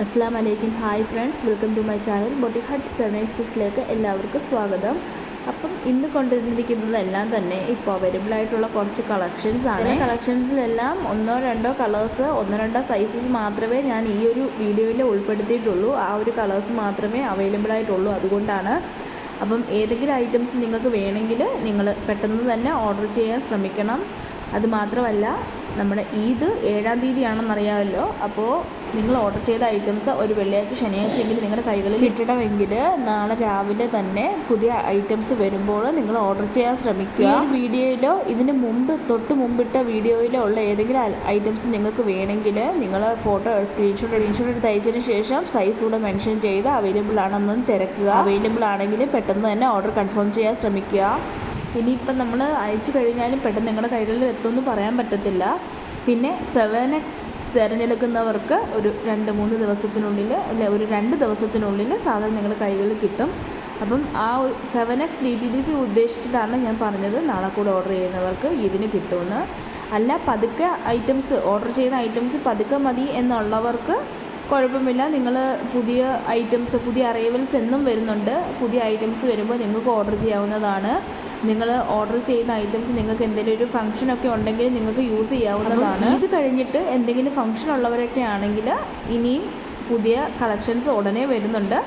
അസ്സലാമു അലൈക്കും. Hi friends, welcome to my channel boutique hut 786ലേക്ക് എല്ലാവർക്കും സ്വാഗതം. അപ്പം ഇന്ന് കൊണ്ടുവന്നിരിക്കുന്നതെല്ലാം തന്നെ ഇപ്പോൾ അവൈലബിൾ ആയിട്ടുള്ള കുറച്ച് കളക്ഷൻസ് ആണ്. കളക്ഷൻസിലെല്ലാം ഒന്നോ രണ്ടോ കളേഴ്സ്, ഒന്നോ രണ്ടോ സൈസസ് മാത്രമേ ഞാൻ ഈ ഒരു വീഡിയോയിൽ ഉൾപ്പെടുത്തിയിട്ടുള്ളൂ. ആ ഒരു കളേഴ്സ് മാത്രമേ അവൈലബിൾ ആയിട്ടുള്ളൂ. അതുകൊണ്ടാണ് അപ്പം ഏതെങ്കിലും ഐറ്റംസ് നിങ്ങൾക്ക് വേണമെങ്കിൽ നിങ്ങൾ പെട്ടെന്ന് തന്നെ ഓർഡർ ചെയ്യാൻ ശ്രമിക്കണം. അതുമാത്രമല്ല, നമ്മുടെ ഈദ് 7-ാം തീയതിയാണെന്നറിയാമല്ലോ. അപ്പോൾ നിങ്ങൾ ഓർഡർ ചെയ്ത ഐറ്റംസ് ഒരു വെള്ളിയാഴ്ച ശനിയാഴ്ചയെങ്കിലും നിങ്ങളുടെ കൈകളിൽ കിട്ടണമെങ്കിൽ നാളെ രാവിലെ തന്നെ പുതിയ ഐറ്റംസ് വരുമ്പോൾ നിങ്ങൾ ഓർഡർ ചെയ്യാൻ ശ്രമിക്കുക. ഈ ഒരു വീഡിയോയിലോ ഇതിന് തൊട്ട് മുമ്പിട്ട വീഡിയോയിലോ ഉള്ള ഏതെങ്കിലും ഐറ്റംസ് നിങ്ങൾക്ക് വേണമെങ്കിൽ നിങ്ങൾ ഫോട്ടോ സ്ക്രീൻഷോട്ട് എടുത്ത് അയച്ചതിന് ശേഷം സൈസ് കൂടെ മെൻഷൻ ചെയ്ത് അവൈലബിൾ ആണെന്ന് തിരക്കുക. അവൈലബിൾ ആണെങ്കിൽ പെട്ടെന്ന് തന്നെ ഓർഡർ കൺഫേം ചെയ്യാൻ ശ്രമിക്കുക. ഇനിയിപ്പം നമ്മൾ അയച്ചു കഴിഞ്ഞാലും പെട്ടെന്ന് നിങ്ങളുടെ കൈകളിൽ എത്തുമെന്ന് പറയാൻ പറ്റത്തില്ല. പിന്നെ 7X തിരഞ്ഞെടുക്കുന്നവർക്ക് ഒരു 2-3 ദിവസത്തിനുള്ളിൽ, അല്ല ഒരു 2 ദിവസത്തിനുള്ളിൽ സാധനം നിങ്ങളുടെ കൈകളിൽ കിട്ടും. അപ്പം ആ 7X DTDC ഉദ്ദേശിച്ചിട്ടാണ് ഞാൻ പറഞ്ഞത് നാളെ കൂടെ ഓർഡർ ചെയ്യുന്നവർക്ക് ഇതിന് കിട്ടുമെന്ന്. അല്ല, പതുക്കെ ഐറ്റംസ് ഓർഡർ ചെയ്യുന്ന ഐറ്റംസ് പതുക്കെ മതി എന്നുള്ളവർക്ക് കുഴപ്പമില്ല. നിങ്ങൾ പുതിയ ഐറ്റംസ്, പുതിയ അറൈവൽസ് എന്നും വരുന്നുണ്ട്. പുതിയ ഐറ്റംസ് വരുമ്പോൾ നിങ്ങൾക്ക് ഓർഡർ ചെയ്യാവുന്നതാണ്. നിങ്ങൾ ഓർഡർ ചെയ്യുന്ന ഐറ്റംസ് നിങ്ങൾക്ക് എന്തെങ്കിലും ഒരു ഫംഗ്ഷനൊക്കെ ഉണ്ടെങ്കിൽ നിങ്ങൾക്ക് യൂസ് ചെയ്യാവുന്നതാണ്. ഇത് കഴിഞ്ഞിട്ട് എന്തെങ്കിലും ഫംഗ്ഷൻ ഉള്ളവരൊക്കെ ആണെങ്കിൽ ഇനിയും പുതിയ കളക്ഷൻസ് ഉടനെ വരുന്നുണ്ട്.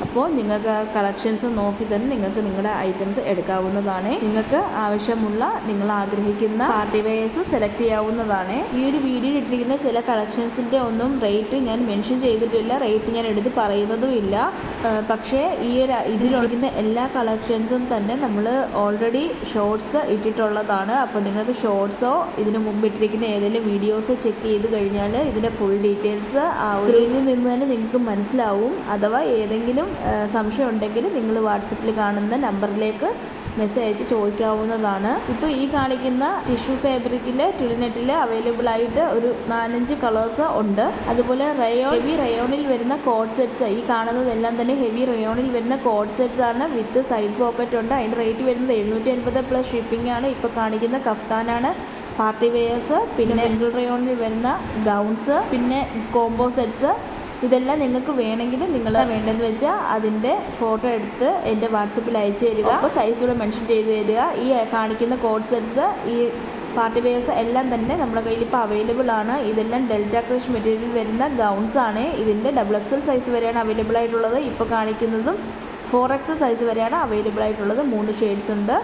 അപ്പോൾ നിങ്ങൾക്ക് കളക്ഷൻസ് നോക്കി തന്നെ നിങ്ങൾക്ക് നിങ്ങളുടെ ഐറ്റംസ് എടുക്കാവുന്നതാണ്. നിങ്ങൾക്ക് ആവശ്യമുള്ള, നിങ്ങൾ ആഗ്രഹിക്കുന്ന പാർട്ടി വെയേഴ്സ് സെലക്ട് ചെയ്യാവുന്നതാണ്. ഈ ഒരു വീഡിയോയിൽ ഇട്ടിരിക്കുന്ന ചില കളക്ഷൻസിൻ്റെ ഒന്നും റേറ്റ് ഞാൻ മെൻഷൻ ചെയ്തിട്ടില്ല, റേറ്റ് ഞാൻ എടുത്ത് പറയുന്നതുമില്ല. പക്ഷേ ഈ ഒരു ഇതിലൊഴിക്കുന്ന എല്ലാ കളക്ഷൻസും തന്നെ നമ്മൾ ഓൾറെഡി ഷോർട്സ് ഇട്ടിട്ടുള്ളതാണ്. അപ്പോൾ നിങ്ങൾക്ക് ഷോർട്സോ ഇതിന് മുമ്പ് ഇട്ടിരിക്കുന്ന ഏതെങ്കിലും വീഡിയോസോ ചെക്ക് ചെയ്ത് കഴിഞ്ഞാൽ ഇതിൻ്റെ ഫുൾ ഡീറ്റെയിൽസ് സ്ക്രീനിൽ നിന്ന് തന്നെ നിങ്ങൾക്ക് മനസ്സിലാവും. അഥവാ ഏതെങ്കിലും സംശയം ഉണ്ടെങ്കിൽ നിങ്ങൾ വാട്സപ്പിൽ കാണുന്ന നമ്പറിലേക്ക് മെസ്സേജ് അയച്ച് ചോദിക്കാവുന്നതാണ്. ഇപ്പോൾ ഈ കാണിക്കുന്ന ടിഷ്യൂ ഫാബ്രിക്കിൽ ട്വിൽനെറ്റിൽ അവൈലബിൾ ആയിട്ട് ഒരു 4-5 കളേഴ്സ് ഉണ്ട്. അതുപോലെ ഹെവി റയോണിൽ വരുന്ന കോഡ് സെറ്റ്സ്, ഈ കാണുന്നതെല്ലാം തന്നെ ഹെവി റയോണിൽ വരുന്ന കോഡ് സെറ്റ്സ് ആണ്. വിത്ത് സൈഡ് പോക്കറ്റ് ഉണ്ട്. അതിൻ്റെ റേറ്റ് വരുന്നത് 750 പ്ലസ് ഷിപ്പിംഗ് ആണ്. ഇപ്പോൾ കാണിക്കുന്ന കഫ്താനാണ്, പാർട്ടി വെയേഴ്സ്, പിന്നെ സിംഗിൾ റയോണിൽ വരുന്ന ഗൗൺസ്, പിന്നെ കോംബോ സെറ്റ്സ്. ഇതെല്ലാം നിങ്ങൾക്ക് വേണമെങ്കിൽ നിങ്ങൾ വേണ്ടതെന്ന് വെച്ചാൽ അതിൻ്റെ ഫോട്ടോ എടുത്ത് എൻ്റെ വാട്സപ്പിൽ അയച്ചു തരിക. അപ്പോൾ സൈസൂടെ മെൻഷൻ ചെയ്ത് തരിക. ഈ കാണിക്കുന്ന കോഡ് സെറ്റ്സ്, ഈ പാർട്ടി വെയേഴ്സ് എല്ലാം തന്നെ നമ്മുടെ കയ്യിൽ ഇപ്പോൾ അവൈലബിൾ ആണ്. ഇതെല്ലാം ഡെൽറ്റ ക്രഷ് മെറ്റീരിയൽ വരുന്ന ഗൗൺസ് ആണ്. ഇതിൻ്റെ XXL സൈസ് വരെയാണ് അവൈലബിൾ ആയിട്ടുള്ളത്. ഇപ്പോൾ കാണിക്കുന്നതും 4X സൈസ് വരെയാണ് അവൈലബിൾ ആയിട്ടുള്ളത്. 3 ഷെയ്ഡ്സ് ഉണ്ട്.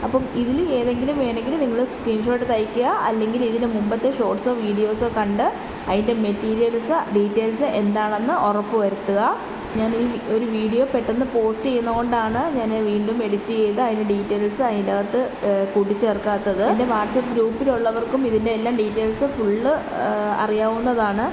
അപ്പം ഇതിൽ ഏതെങ്കിലും വേണമെങ്കിൽ നിങ്ങൾ സ്ക്രീൻഷോട്ട് തയ്ക്കുക, അല്ലെങ്കിൽ ഇതിന് മുമ്പത്തെ ഷോർട്സോ വീഡിയോസോ കണ്ട് അതിൻ്റെ മെറ്റീരിയൽസ് ഡീറ്റെയിൽസ് എന്താണെന്ന് ഉറപ്പ് വരുത്തുക. ഞാൻ ഈ ഒരു വീഡിയോ പെട്ടെന്ന് പോസ്റ്റ് ചെയ്യുന്നതുകൊണ്ടാണ് ഞാൻ വീണ്ടും എഡിറ്റ് ചെയ്ത് അതിൻ്റെ ഡീറ്റെയിൽസ് അതിൻ്റെ അകത്ത് കൂട്ടിച്ചേർക്കാത്തത്. എൻ്റെ വാട്സപ്പ് ഗ്രൂപ്പിലുള്ളവർക്കും ഇതിൻ്റെ എല്ലാം ഡീറ്റെയിൽസ് ഫുള്ള് അറിയാവുന്നതാണ്.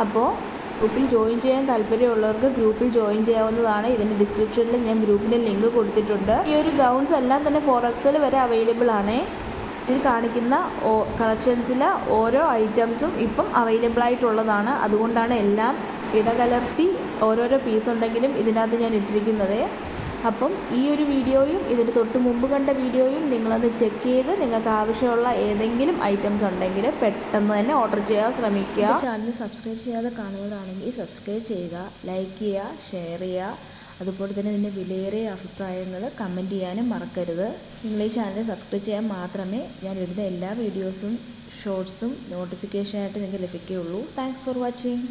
അപ്പോൾ ഗ്രൂപ്പിൽ ജോയിൻ ചെയ്യാൻ താല്പര്യമുള്ളവർക്ക് ഗ്രൂപ്പിൽ ജോയിൻ ചെയ്യാവുന്നതാണ്. ഇതിൻ്റെ ഡിസ്ക്രിപ്ഷനിൽ ഞാൻ ഗ്രൂപ്പിൻ്റെ ലിങ്ക് കൊടുത്തിട്ടുണ്ട്. ഈ ഒരു ഗൗൺസ് എല്ലാം തന്നെ 4XL വരെ അവൈലബിൾ ആണ്. ഇതിൽ കാണിക്കുന്ന കളക്ഷൻസിലെ ഓരോ ഐറ്റംസും ഇപ്പം അവൈലബിൾ ആയിട്ടുള്ളതാണ്. അതുകൊണ്ടാണ് എല്ലാം ഇടകലർത്തി ഓരോരോ പീസ് ഉണ്ടെങ്കിലും ഇതിനകത്ത് ഞാൻ ഇട്ടിരിക്കുന്നത്. അപ്പം ഈ ഒരു വീഡിയോയും ഇതിന് തൊട്ട് മുമ്പ് കണ്ട വീഡിയോയും നിങ്ങളൊന്ന് ചെക്ക് ചെയ്ത് നിങ്ങൾക്ക് ആവശ്യമുള്ള ഏതെങ്കിലും ഐറ്റംസ് ഉണ്ടെങ്കിൽ പെട്ടെന്ന് തന്നെ ഓർഡർ ചെയ്യാൻ ശ്രമിക്കുക. ചാനൽ സബ്സ്ക്രൈബ് ചെയ്യാതെ കാണുന്നതാണെങ്കിൽ സബ്സ്ക്രൈബ് ചെയ്യുക, ലൈക്ക് ചെയ്യുക, ഷെയർ ചെയ്യുക. അതുപോലെ തന്നെ ഇതിൻ്റെ വിലയേറിയ അഭിപ്രായങ്ങൾ കമൻറ്റ് ചെയ്യാനും മറക്കരുത്. നിങ്ങൾ ഈ ചാനൽ സബ്സ്ക്രൈബ് ചെയ്യാൻ മാത്രമേ ഞാൻ ഇടുന്ന എല്ലാ വീഡിയോസും ഷോർട്സും നോട്ടിഫിക്കേഷനായിട്ട് നിങ്ങൾക്ക് ലഭിക്കുകയുള്ളൂ. Thanks for watching.